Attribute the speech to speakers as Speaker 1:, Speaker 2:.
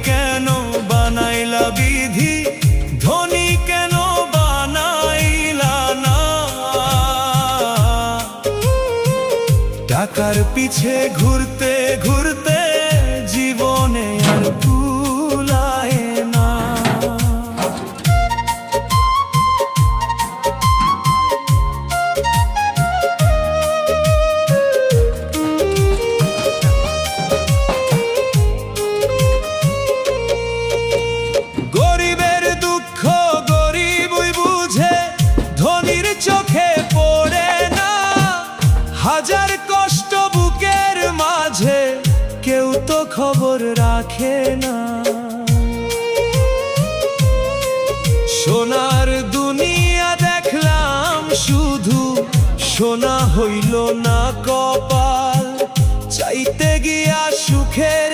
Speaker 1: কেন বানাইলা বিধি, ধনী কেন বানাইলা না। টাকার পিছে ঘুরতে ঘুরতে জীবনে আর কুলায় না। গরিবের দুঃখ গরিবই বুঝে, ধনীর চোখে পড়ে না। হাজার কষ্ট বুকের মাঝে, কেউ তো খবর রাখে না। সোনার দুনিয়া দেখলাম শুধু, সোনা হইল না কপাল। চাইতে গিয়া সুখের